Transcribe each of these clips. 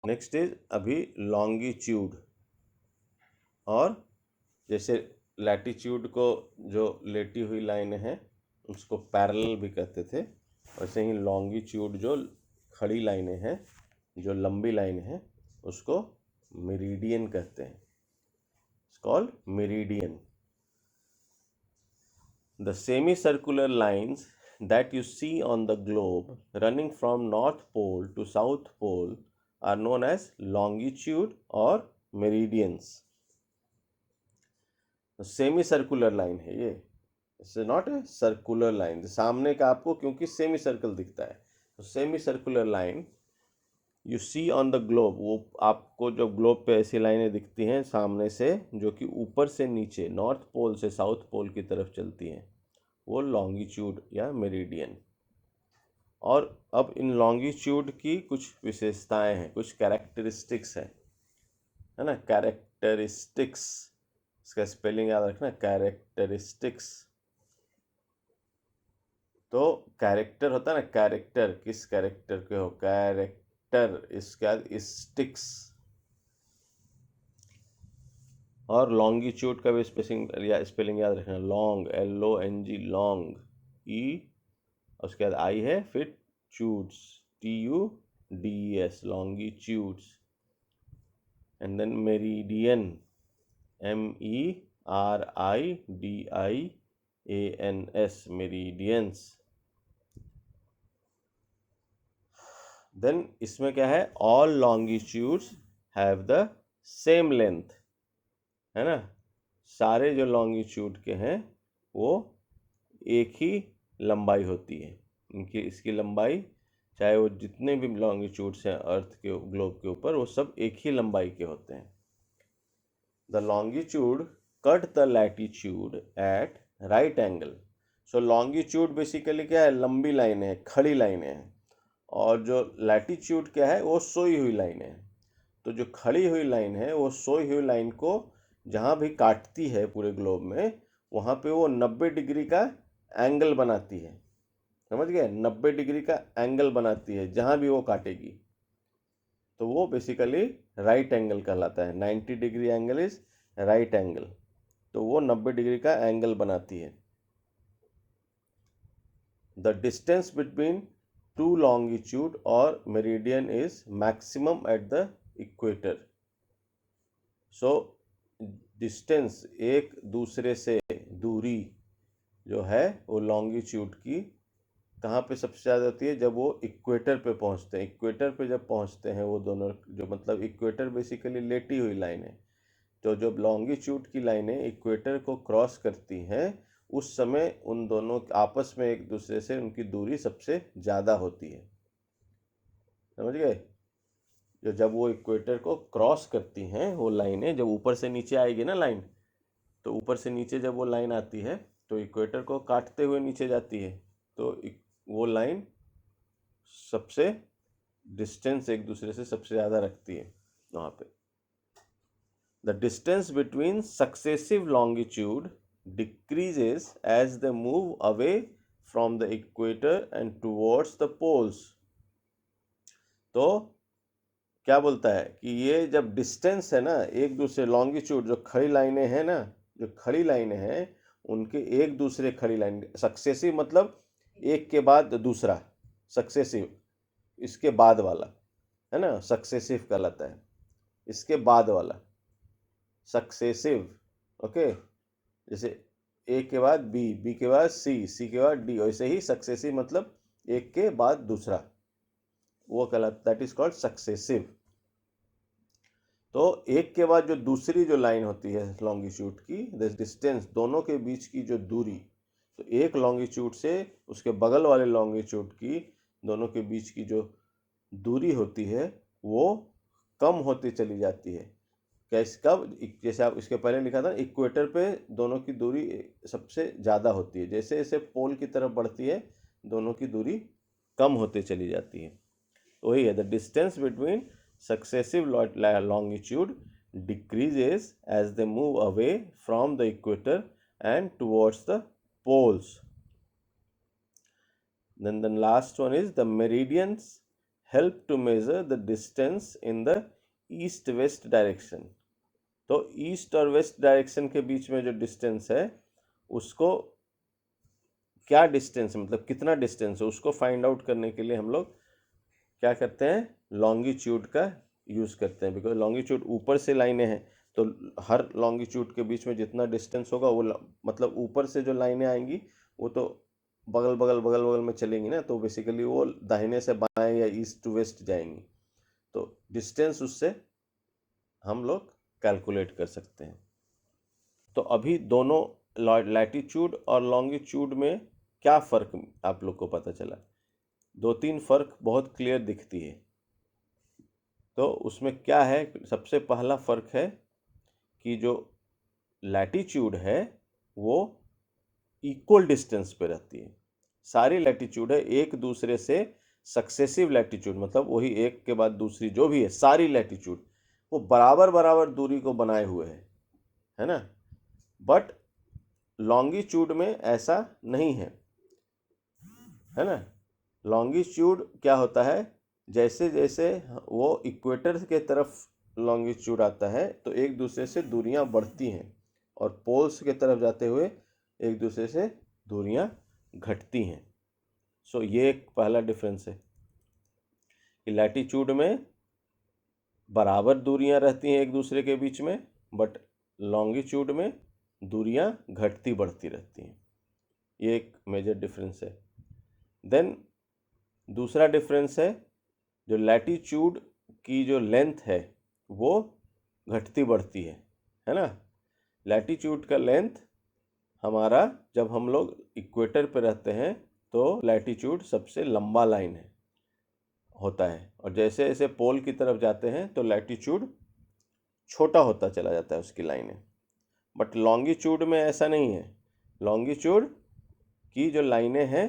Next is अभी longitude, और जैसे लैटिट्यूड को जो लेटी हुई लाइन है उसको पैरेलल भी कहते थे, वैसे ही लॉन्गिट्यूड जो खड़ी लाइनें हैं, जो लंबी लाइन है, उसको मेरिडियन कहते हैं। It's called meridian. The semicircular lines that you see on the globe running from North Pole to South Pole are known as longitude or meridians. Semi circular line है ये, it's not a circular line. सामने का आपको क्योंकि semi circle दिखता है, तो semi circular line you see on the globe, वो आपको जो ग्लोब पे ऐसी लाइनें दिखती हैं सामने से जो कि ऊपर से नीचे नॉर्थ पोल से साउथ पोल की तरफ चलती हैं, वो लॉन्गिट्यूड या मेरिडियन। और अब इन लॉन्गिट्यूड की कुछ विशेषताएं हैं, कुछ कैरेक्टरिस्टिक्स है ना, कैरेक्टरिस्टिक्स, इसका स्पेलिंग याद रखना, कैरेक्टरिस्टिक्स। तो कैरेक्टर होता है ना, कैरेक्टर, किस कैरेक्टर के हो, कैरेक्टर, इसके बाद स्टिक्स। और लॉन्गिट्यूड का भी स्पेलिंग याद रखना, लॉन्ग, LONG, लॉन्ग, ई, उसके बाद आई है, फिर चूड्स, TUDES, longitudes. And then meridian, MERIDIANS, meridians. Then इसमें क्या है, all longitudes have the same length, है ना, सारे जो लॉन्गिट्यूड के हैं वो एक ही लंबाई होती है इनकी, इसकी लंबाई, चाहे वो जितने भी लॉन्गिट्यूड्स हैं अर्थ के ग्लोब के ऊपर, वो सब एक ही लंबाई के होते हैं। The longitude cut the latitude at right angle. So longitude basically क्या है, लंबी लाइनें हैं, खड़ी लाइनें हैं, और जो लैटिट्यूड क्या है, वो सोई हुई लाइनें हैं। तो जो खड़ी हुई लाइन है वो सोई हुई लाइन को जहाँ भी काटती है पूरे ग्लोब में, वहाँ पे वो 90 डिग्री का एंगल बनाती है, समझ गए, 90 डिग्री का एंगल बनाती है जहाँ भी वो काटेगी, तो वो बेसिकली राइट एंगल कहलाता है। 90 degree angle is right angle, तो वो 90 डिग्री का एंगल बनाती है। The distance between two longitude और meridian is maximum at the equator. So distance, एक दूसरे से दूरी जो है वो लॉन्गिट्यूड की कहाँ पे सबसे ज़्यादा होती है, जब वो इक्वेटर पे पहुँचते हैं। इक्वेटर पे जब पहुँचते हैं वो दोनों, जो मतलब इक्वेटर बेसिकली लेटी हुई लाइन है, तो जब लॉन्गिट्यूड की लाइनें इक्वेटर को क्रॉस करती हैं उस समय उन दोनों आपस में एक दूसरे से उनकी दूरी सबसे ज़्यादा होती है, समझ गए। जब वो इक्वेटर को क्रॉस करती हैं वो लाइनें, जब ऊपर से नीचे आएगी ना लाइन, तो ऊपर से नीचे जब वो लाइन आती है तो इक्वेटर को काटते हुए नीचे जाती है, तो वो लाइन सबसे डिस्टेंस एक दूसरे से सबसे ज़्यादा रखती है वहाँ पे। The distance between successive longitude decreases as they move away from the equator and towards the poles. तो क्या बोलता है कि ये जब डिस्टेंस है ना, एक दूसरे लॉन्गिट्यूड, जो खड़ी लाइनें हैं ना, जो खड़ी लाइनें हैं उनके एक दूसरे खड़ी लाइन, सक्सेसिव मतलब एक के बाद दूसरा, सक्सेसिव इसके बाद वाला, है ना, सक्सेसिव कहलाता है, इसके बाद वाला सक्सेसिव, ओके। जैसे ए के बाद बी, बी के बाद सी, सी के बाद डी, वैसे ही सक्सेसिव मतलब एक के बाद दूसरा, वो कहलाता, दैट इज कॉल्ड सक्सेसिव। तो एक के बाद जो दूसरी जो लाइन होती है लॉन्गिट्यूड की, द डिस्टेंस, दोनों के बीच की जो दूरी, तो एक लॉन्गिट्यूड से उसके बगल वाले लॉन्गिट्यूड की दोनों के बीच की जो दूरी होती है वो कम होती चली जाती है। कैसे, कब, जैसे आप इसके पहले लिखा था, इक्वेटर पे दोनों की दूरी सबसे ज़्यादा होती है, जैसे जैसे पोल की तरफ बढ़ती है दोनों की दूरी कम होती चली जाती है। वही है, the distance between successive longitude decreases as they move away from the equator and towards the poles. Then the last one is the meridians help to measure the distance in the east west direction. तो east और west direction के बीच में जो distance है उसको क्या distance है, मतलब कितना डिस्टेंस है, उसको फाइंड आउट करने के लिए हम लोग क्या करते हैं, लॉन्गिट्यूड का यूज़ करते हैं। बिकॉज लॉन्गिट्यूड ऊपर से लाइनें हैं तो हर लॉन्गिट्यूड के बीच में जितना डिस्टेंस होगा वो मतलब ऊपर से जो लाइनें आएंगी वो तो बगल बगल में चलेंगी ना, तो बेसिकली वो दाहिने से बाएं या ईस्ट टू वेस्ट जाएंगी, तो डिस्टेंस उससे हम लोग कैलकुलेट कर सकते हैं। तो अभी दोनों लैटिट्यूड और लॉन्गिट्यूड में क्या फ़र्क आप लोग को पता चला? 2-3 फ़र्क बहुत क्लियर दिखती है। तो उसमें क्या है, सबसे पहला फ़र्क है कि जो लैटिट्यूड है वो इक्वल डिस्टेंस पे रहती है। सारी लैटिट्यूड है एक दूसरे से सक्सेसिव लैटिट्यूड, मतलब वही एक के बाद दूसरी जो भी है सारी लैटिट्यूड वो बराबर दूरी को बनाए हुए है ना। बट लॉन्गिट्यूड में ऐसा नहीं है ना। लॉन्गिट्यूड क्या होता है, जैसे जैसे वो इक्वेटर के तरफ लॉन्गिट्यूड आता है तो एक दूसरे से दूरियां बढ़ती हैं और पोल्स के तरफ जाते हुए एक दूसरे से दूरियां घटती हैं। सो ये एक पहला डिफरेंस है कि लैटिट्यूड में बराबर दूरियां रहती हैं एक दूसरे के बीच में, बट लॉन्गिट्यूड में दूरियां घटती बढ़ती रहती हैं। ये एक मेजर डिफरेंस है। देन दूसरा डिफरेंस है जो लैटिट्यूड की जो लेंथ है वो घटती बढ़ती है ना। लैटिट्यूड का लेंथ हमारा, जब हम लोग इक्वेटर पे रहते हैं तो लैटिट्यूड सबसे लंबा लाइन होता है, और जैसे जैसे पोल की तरफ जाते हैं तो लैटिट्यूड छोटा होता चला जाता है उसकी लाइनें। बट लॉन्गिट्यूड में ऐसा नहीं है। लॉन्गिट्यूड की जो लाइनें हैं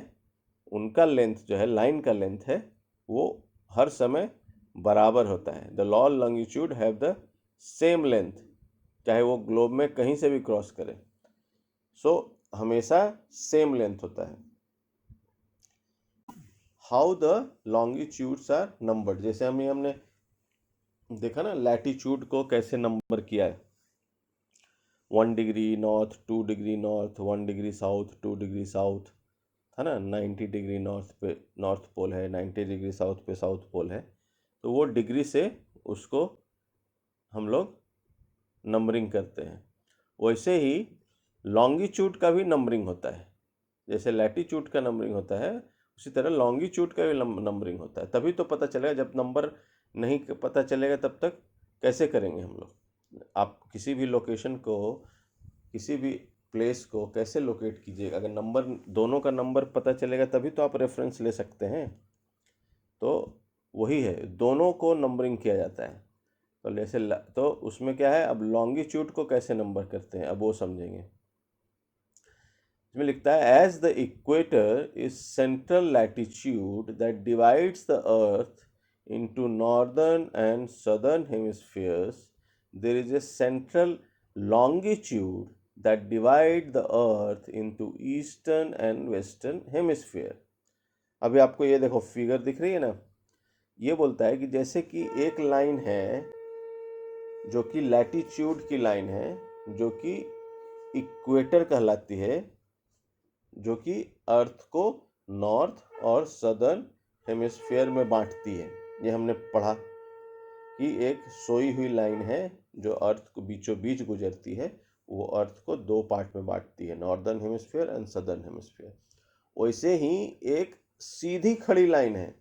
उनका लेंथ जो है, लाइन का लेंथ है, वो हर समय बराबर होता है। The all longitude have the same length, चाहे वो ग्लोब में कहीं से भी क्रॉस करे, सो हमेशा सेम लेंथ होता है। How the longitudes are numbered, जैसे हमने देखा ना लैटिट्यूड को कैसे नंबर किया है, 1 degree north, 2 degree north, 1 degree south, 2 degree south, है ना। 90 डिग्री नॉर्थ पे नॉर्थ पोल है, 90 डिग्री साउथ पे साउथ पोल है, तो वो डिग्री से उसको हम लोग नंबरिंग करते हैं। वैसे ही लॉन्गिट्यूड का भी नंबरिंग होता है, जैसे लैटिट्यूड का नंबरिंग होता है उसी तरह लॉन्गिट्यूड का भी नंबरिंग होता है। तभी तो पता चलेगा, जब नंबर नहीं पता चलेगा तब तक कैसे करेंगे हम लोग। आप किसी भी लोकेशन को, किसी भी प्लेस को कैसे लोकेट कीजिएगा, अगर नंबर दोनों का नंबर पता चलेगा तभी तो आप रेफरेंस ले सकते हैं। तो वही है, दोनों को नंबरिंग किया जाता है। तो जैसे तो उसमें क्या है, अब लॉन्गिट्यूड को कैसे नंबर करते हैं अब वो समझेंगे। इसमें लिखता है as the equator is central latitude that divides the earth into northern and southern hemispheres, there is a central longitude that divide the earth into eastern and western hemisphere। अभी आपको ये देखो फिगर दिख रही है ना, ये बोलता है कि जैसे कि एक लाइन है जो कि लैटिट्यूड की लाइन है, जो कि इक्वेटर कहलाती है, जो कि अर्थ को नॉर्थ और सदर्न हेमिस्फीयर में बांटती है। ये हमने पढ़ा कि एक सोई हुई लाइन है जो अर्थ को बीचों बीच गुजरती है, वो अर्थ को 2 पार्ट में बांटती है, northern hemisphere and southern hemisphere. वैसे ही एक सीधी खड़ी लाइन है,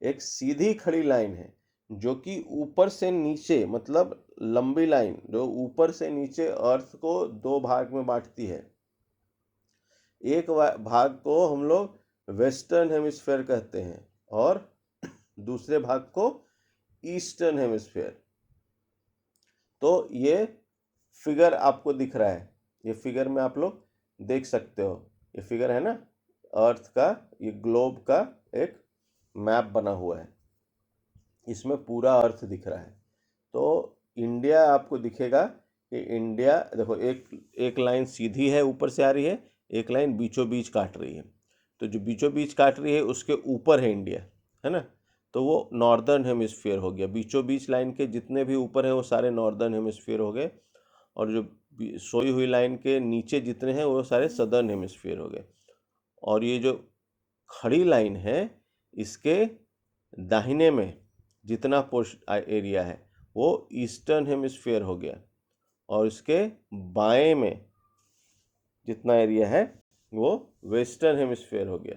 एक सीधी खड़ी लाइन है जो कि ऊपर से नीचे, मतलब लंबी लाइन जो ऊपर से नीचे अर्थ को 2 भाग में बांटती है। एक भाग को हम लोग वेस्टर्न हेमिस्फीयर कहते हैं और दूसरे भाग को ईस्टर्न हेमिस्फीयर। तो ये फिगर आपको दिख रहा है, ये फिगर में आप लोग देख सकते हो, ये फिगर है ना अर्थ का, ये ग्लोब का एक मैप बना हुआ है, इसमें पूरा अर्थ दिख रहा है। तो इंडिया आपको दिखेगा कि इंडिया देखो, एक लाइन सीधी है ऊपर से आ रही है, एक लाइन बीचों बीच काट रही है, तो जो बीचों बीच काट रही है उसके ऊपर है इंडिया, है ना, तो वो नॉर्दर्न हेमिस्फीयर हो गया। बीचों बीच लाइन के जितने भी ऊपर हैं वो सारे नॉर्दर्न हेमिस्फीयर हो गए, और जो सोई हुई लाइन के नीचे जितने हैं वो सारे सदर्न हेमिस्फीयर हो गए। और ये जो खड़ी लाइन है इसके दाहिने में जितना एरिया है वो ईस्टर्न हेमिस्फीयर हो गया, और इसके बाएं में जितना एरिया है वो वेस्टर्न हेमिस्फीयर हो गया।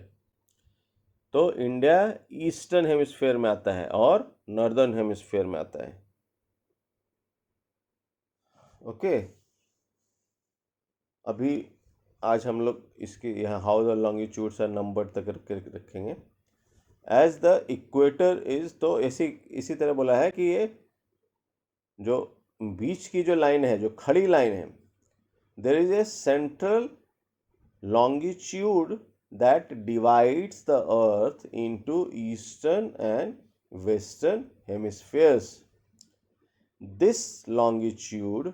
तो इंडिया ईस्टर्न हेमिस्फीयर में आता है और नॉर्दर्न हेमिस्फीयर में आता है। ओके, अभी आज हम लोग इसके यहाँ how the longitudes are number तक करके रखेंगे। एज द इक्वेटर इज, तो इसी तरह बोला है कि ये जो बीच की जो लाइन है, जो खड़ी लाइन है, there is a central longitude that divides the earth into eastern and western hemispheres. This longitude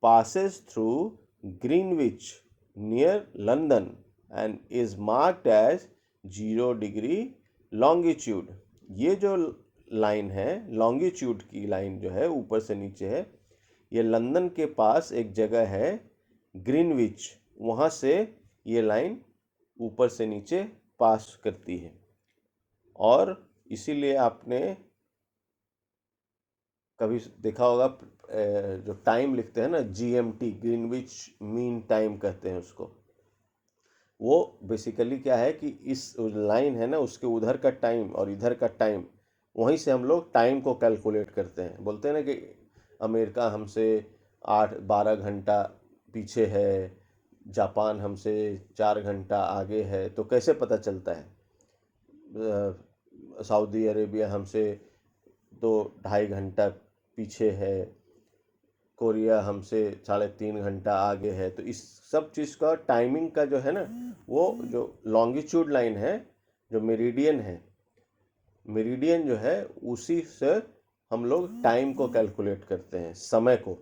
passes through Greenwich near London and is marked as 0 degree longitude. ये जो लाइन है, लॉन्गिट्यूड की line जो है ऊपर से नीचे है, ये लंदन के पास एक जगह है ग्रीनविच, वहाँ से ये लाइन ऊपर से नीचे पास करती है। और इसीलिए आपने कभी देखा होगा जो टाइम लिखते हैं ना, GMT, ग्रीनविच मीन टाइम कहते हैं उसको। वो बेसिकली क्या है कि इस लाइन है ना, उसके उधर का टाइम और इधर का टाइम, वहीं से हम लोग टाइम को कैलकुलेट करते हैं। बोलते हैं ना कि अमेरिका हमसे 8-12 घंटा पीछे है, जापान हमसे 4 घंटा आगे है, तो कैसे पता चलता है? सऊदी अरेबिया हमसे 2-2.5 घंटा पीछे है, कोरिया हमसे 3.5 घंटा आगे है। तो इस सब चीज़ का टाइमिंग का जो है ना, वो जो लॉन्गिट्यूड लाइन है, जो मेरिडियन है, मेरिडियन जो है उसी से हम लोग टाइम को कैलकुलेट करते हैं, समय को।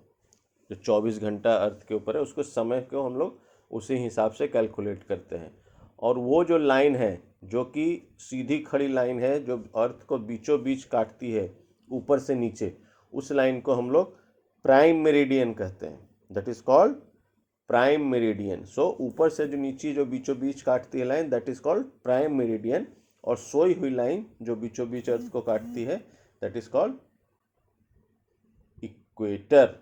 जो 24 घंटा अर्थ के ऊपर है उसको, समय को हम लोग उसी हिसाब से कैलकुलेट करते हैं। और वो जो लाइन है जो कि सीधी खड़ी लाइन है, जो अर्थ को बीचों बीच काटती है ऊपर से नीचे, उस लाइन को हम लोग प्राइम मेरिडियन कहते हैं। That is called prime meridian. So ऊपर से जो नीचे जो बीचों बीच काटती है line, that is called prime meridian. और सोई हुई लाइन जो बीचों बीच अर्थ को काटती है, that is called equator.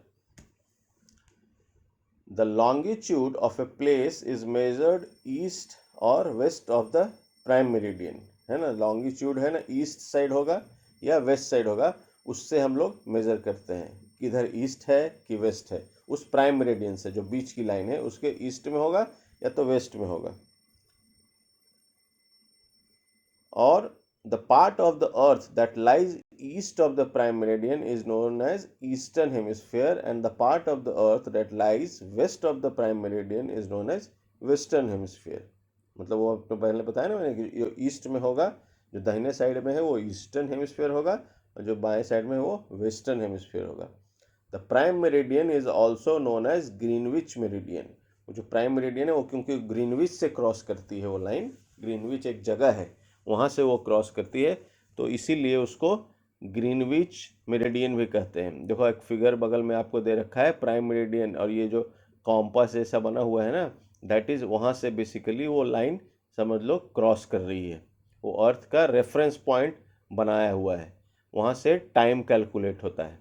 The longitude of a place is measured east और west of the prime meridian, है ना। लॉन्गिट्यूड है ना, ईस्ट साइड होगा या वेस्ट साइड होगा, उससे हम लोग मेजर करते हैं कि इधर ईस्ट है कि वेस्ट है। उस प्राइम मेरिडियन से, जो बीच की लाइन है, उसके ईस्ट में होगा या तो वेस्ट में होगा। और the part of the earth that lies east of the prime meridian is known as eastern hemisphere, and the part of the earth that lies west of the prime meridian is known as western hemisphere। मतलब वो आपको पहले बताया ना मैंने कि जो east में होगा, जो दाहिने साइड में है वो ईस्टर्न हेमिस्फीयर होगा, और जो बाएं साइड में है वो वेस्टर्न हेमिस्फीयर होगा। The prime meridian is also known as Greenwich meridian. वो जो प्राइम मेरिडियन है वो क्योंकि ग्रीनविच से क्रॉस करती है वो लाइन, ग्रीनविच एक जगह है वहाँ से वो क्रॉस करती है, तो इसीलिए उसको ग्रीनविच मेरिडियन भी कहते हैं। देखो एक फिगर बगल में आपको दे रखा है प्राइम मेरिडियन, और ये जो कॉम्पास ऐसा बना हुआ है ना, दैट इज वहाँ से बेसिकली वो लाइन समझ लो क्रॉस कर रही है। वो अर्थ का रेफरेंस पॉइंट बनाया हुआ है, वहाँ से टाइम कैलकुलेट होता है।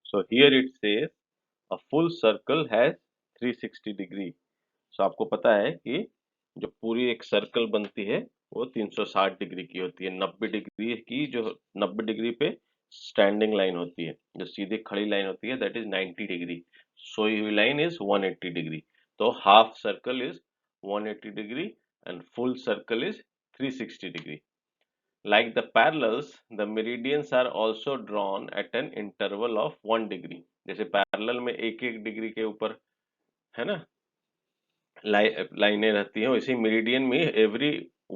So here it says a full circle has 360 degree. So आपको पता है कि जो पूरी एक सर्कल बनती है वो 360 डिग्री की होती है। 90 डिग्री की, जो 90 डिग्री पे स्टैंडिंग लाइन होती है, जो सीधी खड़ी लाइन होती है, दैट इज 90 डिग्री। सोई हुई लाइन इज 180 डिग्री। तो half circle is 180 degree and full circle is 360 degree. Like the parallels, the meridians are also drawn at an interval of 1 degree। जैसे पैरेलल में एक एक डिग्री के ऊपर, है ना, लाइनें रहती हैं, वैसे मेरिडियन में एवरी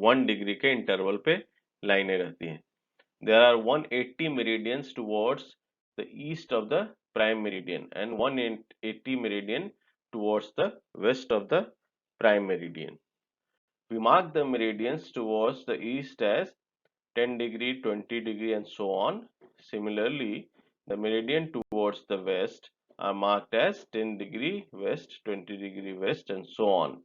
1 डिग्री के इंटरवल पे लाइनें रहती हैं। There are 180 meridians towards the east of the prime meridian and 180 meridian towards the west of the prime meridian. We mark the meridians towards the east as 10 degree, 20 degree and so on. Similarly, the meridian towards the west are marked as 10 degree west, 20 degree west and so on.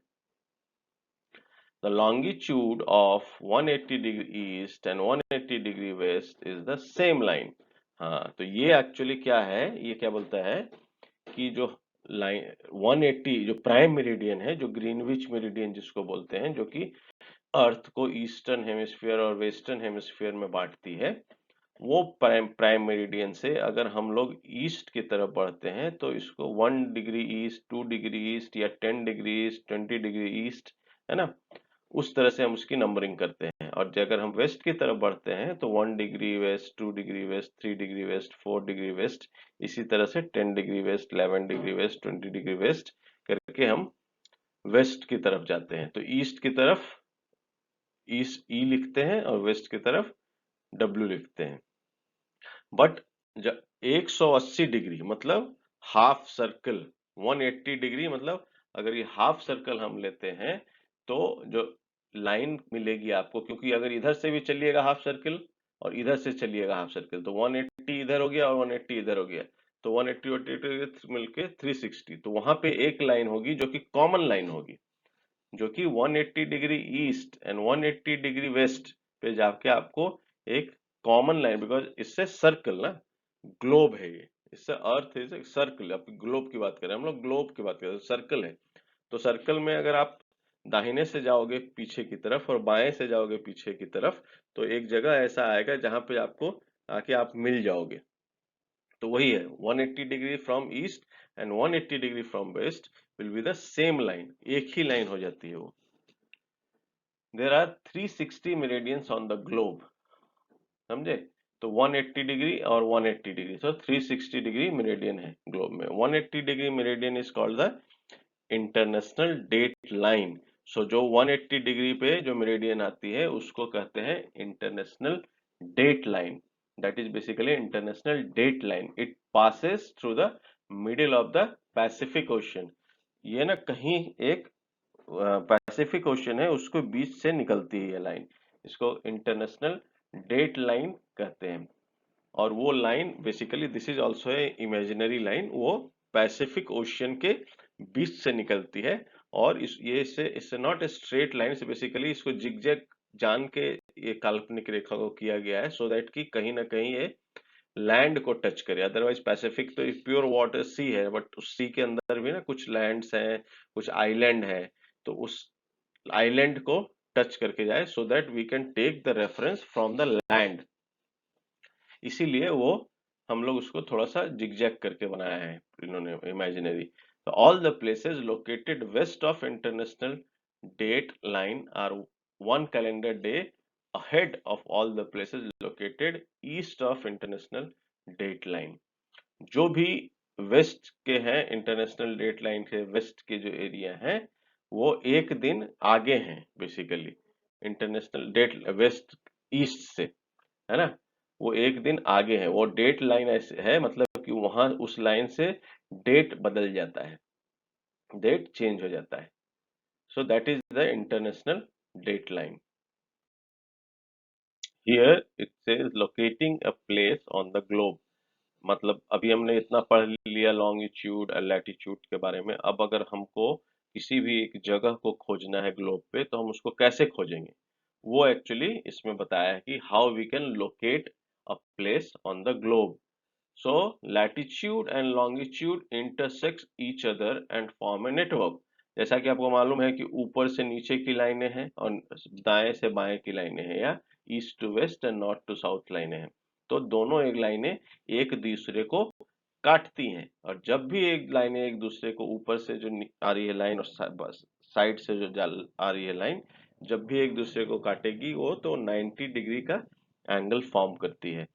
The longitude of 180 degree east and 180 degree west is the same line. हाँ, तो ये actually क्या है, ये क्या बोलता है कि जो लाइन 180 जो प्राइम मेरिडियन है, जो ग्रीनविच मेरिडियन जिसको बोलते हैं, जो कि अर्थ को ईस्टर्न हेमिस्फीयर और वेस्टर्न हेमिस्फीयर में बांटती है, वो प्राइम मेरिडियन से अगर हम लोग ईस्ट की तरफ बढ़ते हैं तो इसको 1 डिग्री ईस्ट, 2 डिग्री ईस्ट या 10 डिग्री ईस्ट, 20 डिग्री ईस्ट, है ना, उस तरह से हम उसकी नंबरिंग करते हैं। और अगर हम वेस्ट की तरफ बढ़ते हैं तो 1 degree west, 2 degree west, 3 degree west, 4 degree west, इसी तरह से 10 degree west, 11 degree west, 20 degree west करके हम वेस्ट की तरफ जाते हैं। तो ईस्ट की तरफ ईस्ट ई लिखते हैं और वेस्ट की तरफ डब्ल्यू लिखते हैं। बट 180 डिग्री मतलब हाफ सर्कल, 180 डिग्री मतलब अगर ये हाफ सर्कल हम लेते हैं तो जो लाइन मिलेगी आपको, क्योंकि अगर इधर से भी चलिएगा हाफ सर्कल और इधर से चलिएगा हाफ सर्कल तो 180 इधर हो गया और 180 इधर हो गया, तो 180 मिलके 360। तो वहां पे एक लाइन होगी जो कि कॉमन लाइन होगी, जो कि 180 degree east and 180 degree west पे जाके आपको एक कॉमन लाइन, बिकॉज इससे सर्कल ना, ग्लोब है ये, इससे अर्थ इज एक सर्कल, आप ग्लोब की बात करें, हम लोग ग्लोब की बात करें, सर्कल है। तो सर्कल में अगर आप दाहिने से जाओगे पीछे की तरफ और बाएं से जाओगे पीछे की तरफ, तो एक जगह ऐसा आएगा जहां पे आपको आके आप मिल जाओगे। तो वही है 180 degree from east and 180 degree from west will be the same line, एक ही लाइन हो जाती है वो। There are 360 meridians on the globe, समझे? तो 180 डिग्री और 180 डिग्री, तो 360 डिग्री मेरिडियन है ग्लोब में। 180 degree meridian is called the international date line. So जो 180 डिग्री पे जो मेरिडियन आती है उसको कहते हैं international date line. That is basically international date line. It passes through the middle of the Pacific ocean. ये ना कहीं एक पैसिफिक ओशन है उसको बीच से निकलती है ये लाइन, इसको इंटरनेशनल डेट लाइन कहते हैं। और वो line basically this is also a imaginary line, वो पैसिफिक ओशियन के बीच से निकलती है। और ये इससे नॉट ए स्ट्रेट लाइन, से बेसिकली इसको जिगजैग जान के ये काल्पनिक रेखा को किया गया है, सो दैट कि कहीं ना कहीं ये लैंड को टच करे। अदरवाइज पैसिफिक तो प्योर वाटर सी है, बट उस सी के अंदर भी ना कुछ लैंड्स हैं, कुछ आइलैंड है, तो उस आइलैंड को टच करके जाए, so that we can take the reference from the land. इसीलिए वो हम लोग उसको थोड़ा सा जिगजैग करके बनाया है इन्होंने इमेजिनरी। तो all the places located west of international date line are 1 calendar day ahead of all the places located east of international date line. जो भी वेस्ट के हैं, इंटरनेशनल डेट लाइन के वेस्ट के जो एरिया हैं, वो एक दिन आगे हैं basically international date west east से, है ना, वो एक दिन आगे है। वो डेट लाइन ऐसे है, मतलब कि वहां उस लाइन से डेट बदल जाता है, डेट चेंज हो जाता है। So that is the international date line. Here it says locating a place on the globe. मतलब अभी हमने इतना पढ़ लिया लॉन्गिट्यूड और लैटिट्यूड के बारे में। अब अगर हमको किसी भी एक जगह को खोजना है ग्लोब पे, तो हम उसको कैसे खोजेंगे, वो एक्चुअली इसमें बताया है कि how we can locate a place on the globe. So latitude and longitude intersect each other and form a network। जैसा कि आपको मालूम है कि ऊपर से नीचे की लाइनें हैं और दाएं से बाएं की लाइनें हैं, या east to west and north to south लाइनें हैं। तो दोनों एक लाइनें एक दूसरे को काटती हैं, और जब भी एक लाइनें एक दूसरे को ऊपर से जो आ रही है लाइन और साइड से जो आ रही है लाइन, जब भी एक दूसरे को काटेगी वो तो 90 डिग्री का एंगल फॉर्म करती है।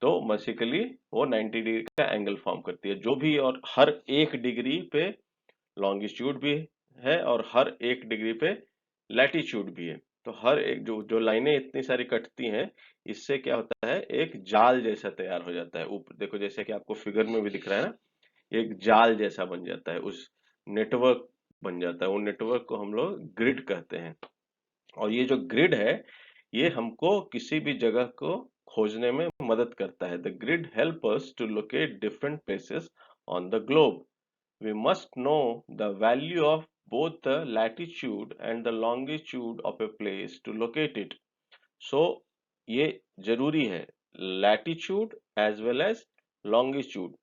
तो बेसिकली वो 90 डिग्री का एंगल फॉर्म करती है जो भी, और हर एक डिग्री पे लॉन्गिट्यूड भी है और हर एक डिग्री पे लैटिट्यूड भी है। तो हर एक जो जो लाइनें इतनी सारी कटती हैं, इससे क्या होता है, एक जाल जैसा तैयार हो जाता है। ऊपर देखो, जैसे कि आपको फिगर में भी दिख रहा है ना, एक जाल जैसा बन जाता है, उस नेटवर्क बन जाता है। वो नेटवर्क को हम लोग ग्रिड कहते हैं। और ये जो ग्रिड है ये हमको किसी भी जगह को खोजने में मदद करता है। The grid help us to locate different places on the globe. We must know the value of both the latitude and the longitude of a place to locate it. So ये जरूरी है, latitude as well as longitude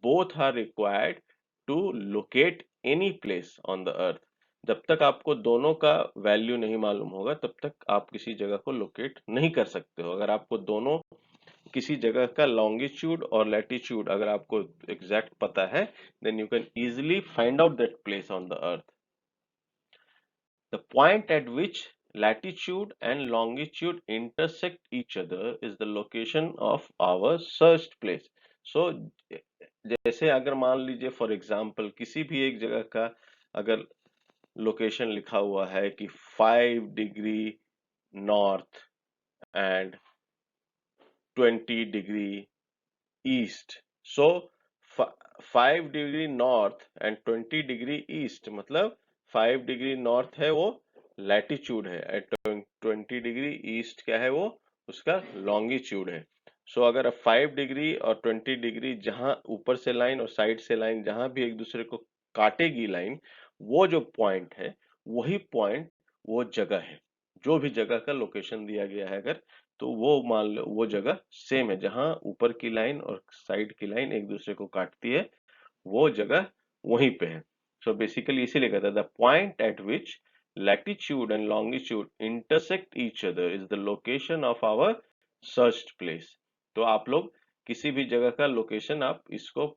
both are required to locate any place on the earth. जब तक आपको दोनों का value नहीं मालूम होगा तब तक आप किसी जगह को लोकेट नहीं कर सकते हो। अगर आपको दोनों किसी जगह का लॉन्गिट्यूड और लैटिट्यूड अगर आपको एग्जैक्ट पता है then you can easily find out that place on the earth. The point at which latitude and longitude intersect each other is the location of our searched place. So जैसे अगर मान लीजिए for example किसी भी एक जगह का अगर लोकेशन लिखा हुआ है कि 5 degree north and 20 degree east, so 5 degree north and 20 degree east मतलब 5 डिग्री नॉर्थ है वो लैटिट्यूड है एंड 20 डिग्री ईस्ट क्या है वो उसका लॉन्गिट्यूड है। सो अगर 5 डिग्री और 20 डिग्री जहां ऊपर से लाइन और साइड से लाइन जहां भी एक दूसरे को काटेगी लाइन, वो जो पॉइंट है वही पॉइंट वो जगह है। जो भी जगह का लोकेशन दिया गया है अगर, तो वो मान लो वो जगह सेम है, जहां ऊपर की लाइन और साइड की लाइन एक दूसरे को काटती है वो जगह वहीं पे है। सो बेसिकली इसीलिए कहता है the point at which latitude and longitude intersect each other is the location of our searched place. तो आप लोग किसी भी जगह का लोकेशन आप इसको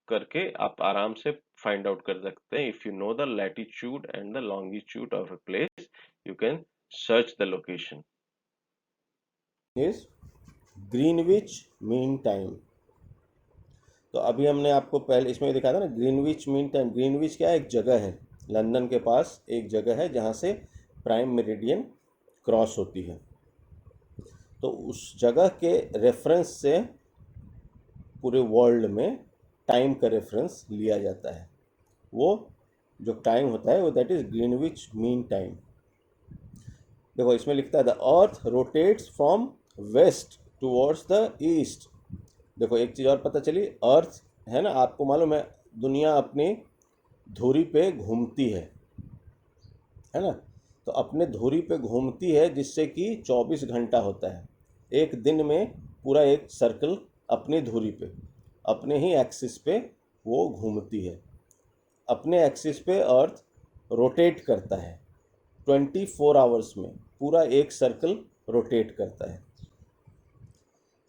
करके आप आराम से फाइंड आउट कर सकते हैं। If you know the latitude and the longitude of a place you can search the location. Is Greenwich mean time. तो अभी हमने आपको पहले इसमें दिखाया था ना ग्रीनविच मीन टाइम। ग्रीनविच क्या है, एक जगह है लंदन के पास, एक जगह है जहाँ से प्राइम मेरिडियन क्रॉस होती है। तो उस जगह के रेफरेंस से पूरे वर्ल्ड में टाइम का रेफरेंस लिया जाता है। वो जो टाइम होता है वो that is Greenwich mean time. देखो इसमें लिखता है the earth rotates from west towards the east. देखो एक चीज़ और पता चली, अर्थ है ना, आपको मालूम है दुनिया अपनी धुरी पे घूमती है ना। तो अपने धुरी पे घूमती है जिससे कि 24 घंटा होता है। एक दिन में पूरा एक सर्कल अपनी धुरी पे अपने ही एक्सिस पे वो घूमती है। अपने एक्सिस पे अर्थ रोटेट करता है 24 आवर्स में, पूरा एक सर्कल रोटेट करता है।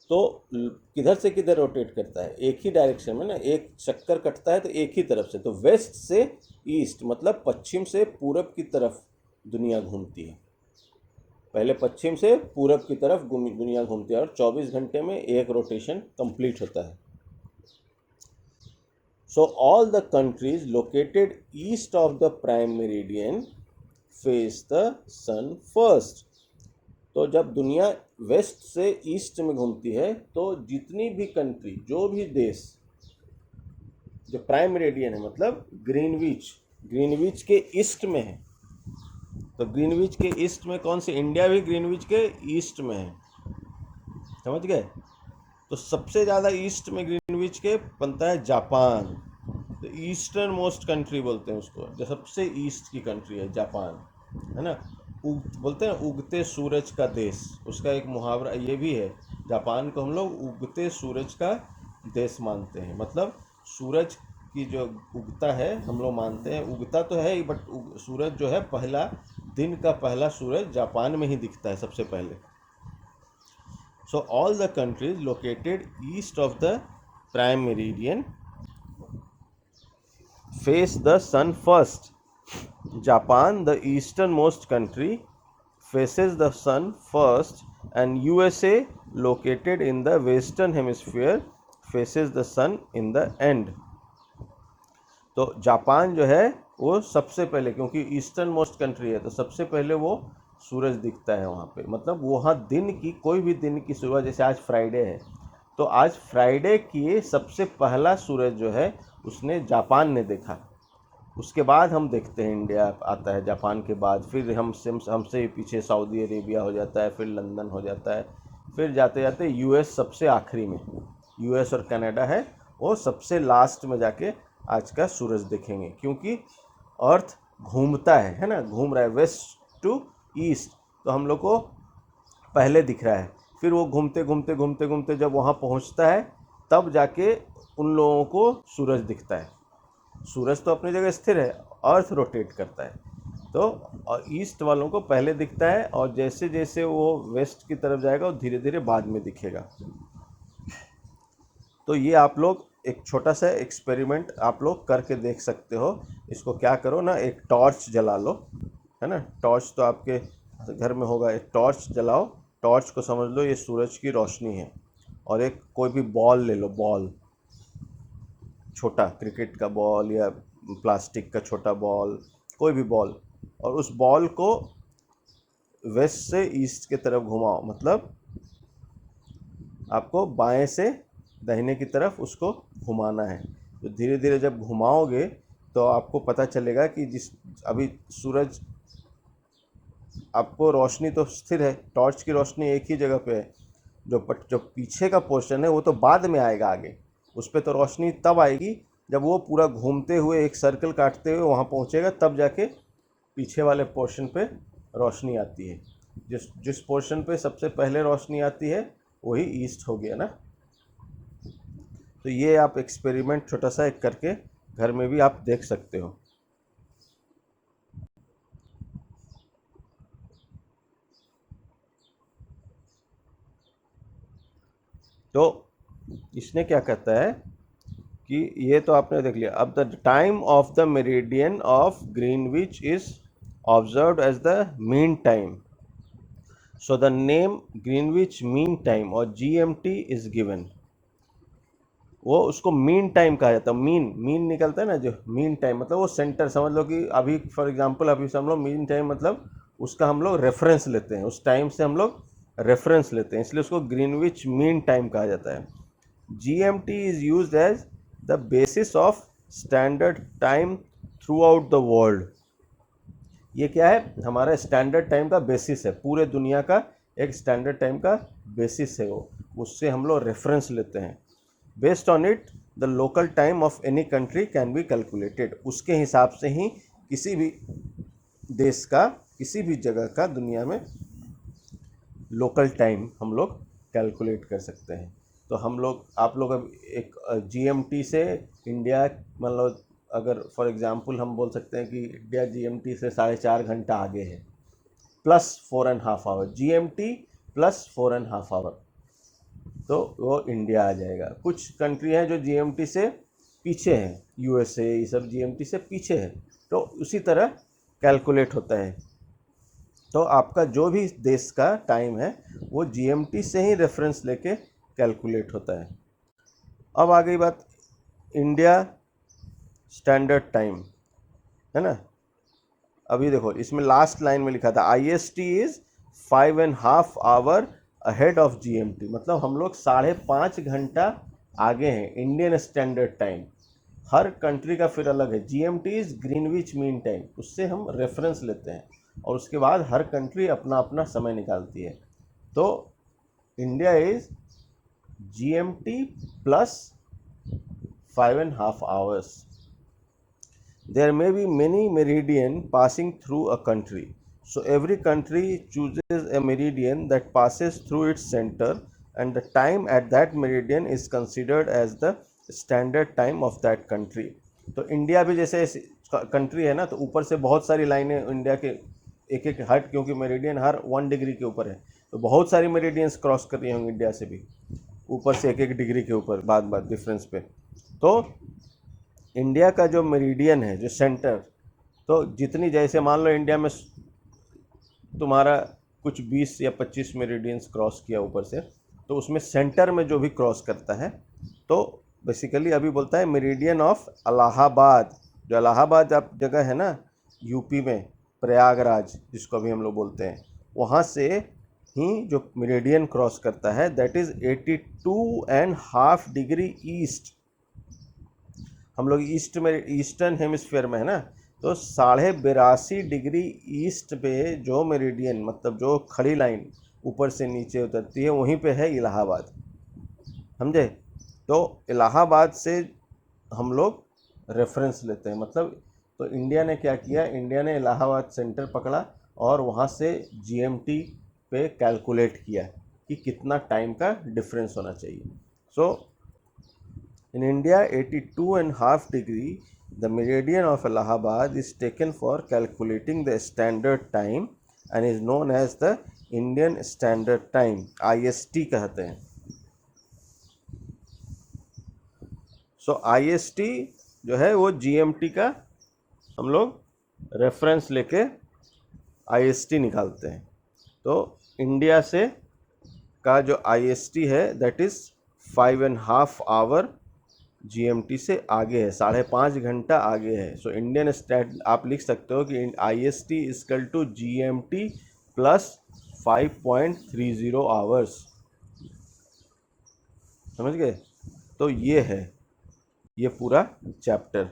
तो किधर से किधर रोटेट करता है, एक ही डायरेक्शन में ना, एक चक्कर कटता है तो एक ही तरफ से। तो वेस्ट से ईस्ट मतलब पश्चिम से पूरब की तरफ दुनिया घूमती है। पहले पश्चिम से पूरब की तरफ दुनिया घूमती है और 24 घंटे में एक रोटेशन कंप्लीट होता है। So all the countries located east of the prime meridian face the sun first. तो जब दुनिया वेस्ट से ईस्ट में घूमती है तो जितनी भी कंट्री, जो भी देश जो प्राइम मेरिडियन है मतलब ग्रीनविच के ईस्ट में है। तो ग्रीनविच के ईस्ट में कौन से, इंडिया भी ग्रीनविच के ईस्ट में है, समझ गए। तो सबसे ज़्यादा ईस्ट में ग्रीनविच के बनता है जापान। तो ईस्टर्न मोस्ट कंट्री बोलते हैं उसको, जो सबसे ईस्ट की कंट्री है जापान, है ना। बोलते हैं उगते सूरज का देश, उसका एक मुहावरा ये भी है, जापान को हम लोग उगते सूरज का देश मानते हैं। मतलब सूरज की जो उगता है हम लोग मानते हैं, उगता तो है ही बट सूरज जो है पहला दिन का पहला सूरज जापान में ही दिखता है सबसे पहले। So all the countries located east of the prime meridian face the sun first. Japan, the easternmost country, faces the sun first, and USA, located in the western hemisphere, faces the sun in the end. तो Japan जो है वो सबसे पहले, क्योंकि eastern most country है तो सबसे पहले वो सूरज दिखता है वहाँ पे। मतलब वहाँ दिन की कोई भी दिन की सुबह, जैसे आज फ्राइडे है तो आज फ्राइडे की सबसे पहला सूरज जो है उसने जापान ने देखा। उसके बाद हम देखते हैं इंडिया आता है, जापान के बाद फिर हमसे पीछे सऊदी अरेबिया हो जाता है, फिर लंदन हो जाता है, फिर जाते जाते यूएस सबसे आखिरी में, यूएस और कनाडा है वो सबसे लास्ट में जाके आज का सूरज देखेंगे, क्योंकि अर्थ घूमता है ना, घूम रहा है वेस्ट टू ईस्ट, तो हम लोग को पहले दिख रहा है, फिर वो घूमते घूमते घूमते घूमते जब वहाँ पहुँचता है तब जाके उन लोगों को सूरज दिखता है। सूरज तो अपनी जगह स्थिर है, अर्थ रोटेट करता है, तो ईस्ट वालों को पहले दिखता है, और जैसे जैसे वो वेस्ट की तरफ जाएगा वो धीरे धीरे बाद में दिखेगा। तो ये आप लोग एक छोटा सा एक्सपेरिमेंट आप लोग करके देख सकते हो। इसको क्या करो ना, एक टॉर्च जला लो, है ना, टॉर्च तो आपके घर में होगा, एक टॉर्च जलाओ, टॉर्च को समझ लो ये सूरज की रोशनी है, और एक कोई भी बॉल ले लो, बॉल छोटा, क्रिकेट का बॉल या प्लास्टिक का छोटा बॉल, कोई भी बॉल, और उस बॉल को वेस्ट से ईस्ट की तरफ घुमाओ, मतलब आपको बाएं से दाहिने की तरफ उसको घुमाना है। तो धीरे धीरे जब घुमाओगे तो आपको पता चलेगा कि जिस अभी सूरज, आपको रोशनी तो स्थिर है, टॉर्च की रोशनी एक ही जगह पे है, जो पीछे का पोर्शन है वो तो बाद में आएगा आगे, उस पर तो रोशनी तब आएगी जब वो पूरा घूमते हुए एक सर्कल काटते हुए वहाँ पहुँचेगा, तब जाके पीछे वाले पोर्शन पे रोशनी आती है। जिस पोर्शन पे सबसे पहले रोशनी आती है वही ईस्ट हो गया ना। तो ये आप एक्सपेरिमेंट छोटा सा एक करके घर में भी आप देख सकते हो। तो इसने क्या कहता है कि ये तो आपने देख लिया। अब the time of the meridian of Greenwich is observed as the mean time, so the name Greenwich mean time और जीएमटी इज गिवन। वो उसको मीन टाइम कहा जाता है, मीन निकलता है ना, जो मीन टाइम मतलब वो सेंटर, समझ लो कि अभी फॉर एग्जांपल अभी समझ लो मीन टाइम मतलब उसका हम लोग रेफरेंस लेते हैं, उस टाइम से हम लोग रेफरेंस लेते हैं, इसलिए उसको ग्रीनविच मीन टाइम कहा जाता है। GMT is used as the basis of standard time throughout the world. ये क्या है, हमारा स्टैंडर्ड टाइम का बेसिस है, पूरे दुनिया का एक स्टैंडर्ड टाइम का बेसिस है वो, उससे हम लोग रेफरेंस लेते हैं। Based on it the local time of any country can be calculated. उसके हिसाब से ही किसी भी देश का, किसी भी जगह का दुनिया में लोकल टाइम हम लोग कैलकुलेट कर सकते हैं। तो हम लोग, आप लोग अब एक GMT से इंडिया, मतलब अगर फॉर एग्जांपल हम बोल सकते हैं कि इंडिया GMT से 4.5 घंटा आगे है, plus 4.5 hour, GMT plus 4.5 hour, तो वो इंडिया आ जाएगा। कुछ कंट्री हैं जो GMT से पीछे हैं, USA ये सब GMT से पीछे है, तो उसी तरह कैलकुलेट होता है। तो आपका जो भी देश का टाइम है वो GMT से ही रेफरेंस लेके कैलकुलेट होता है। अब आ गई बात इंडिया स्टैंडर्ड टाइम, है ना। अभी देखो इसमें लास्ट लाइन में लिखा था IST is 5.5 hour ahead of GMT, मतलब हम लोग 5.5 घंटा आगे हैं इंडियन स्टैंडर्ड टाइम। हर कंट्री का फिर अलग है। GMT is Greenwich mean time, उससे हम रेफरेंस लेते हैं, और उसके बाद हर कंट्री अपना अपना समय निकालती है। तो India is GMT plus 5.5 hours. There may be many meridian passing through a country. So every country chooses a meridian that passes through its center, and the time at that meridian is considered as the standard time of that country. तो India भी जैसे country है ना, तो ऊपर से बहुत सारी लाइनें इंडिया के एक एक हट, क्योंकि मेरिडियन हर 1 डिग्री के ऊपर है, तो बहुत सारी मेरिडियंस क्रॉस कर रही होंगी इंडिया से भी, ऊपर से 1 डिग्री के ऊपर बात डिफरेंस पे। तो इंडिया का जो मेरिडियन है, जो सेंटर, तो जितनी, जैसे मान लो इंडिया में तुम्हारा कुछ 20 या 25 मेरिडियंस क्रॉस किया ऊपर से, तो उसमें सेंटर में जो भी क्रॉस करता है, तो बेसिकली अभी बोलता है मेरिडियन ऑफ इलाहाबाद। जो इलाहाबाद आप जगह है ना यूपी में, प्रयागराज जिसको अभी हम लोग बोलते हैं, वहाँ से ही जो मेरिडियन क्रॉस करता है दैट इज़ 82.5 डिग्री ईस्ट हम लोग ईस्ट में, ईस्टर्न हेमिस्फीयर में है ना, तो 82.5 डिग्री ईस्ट पे जो मेरिडियन, मतलब जो खड़ी लाइन ऊपर से नीचे उतरती है, वहीं पे है इलाहाबाद, समझे। तो इलाहाबाद से हम लोग रेफरेंस लेते हैं, मतलब तो इंडिया ने क्या किया, इंडिया ने इलाहाबाद सेंटर पकड़ा और वहाँ से जीएमटी पे कैलकुलेट किया कि कितना टाइम का डिफरेंस होना चाहिए। सो in India 82.5 degree, the meridian of Allahabad is taken for calculating the standard time and is known as the Indian Standard Time, IST कहते हैं। सो IST जो है वो GMT का हम लोग रेफरेंस लेके IST निकालते हैं। तो इंडिया से का जो IST है दैट इज़ 5.5 आवर GMT से आगे है, 5.5 घंटा आगे है। सो इंडियन स्टैंड आप लिख सकते हो कि IST equal to GMT plus 5.30 hours, समझ गए। तो ये है ये पूरा चैप्टर।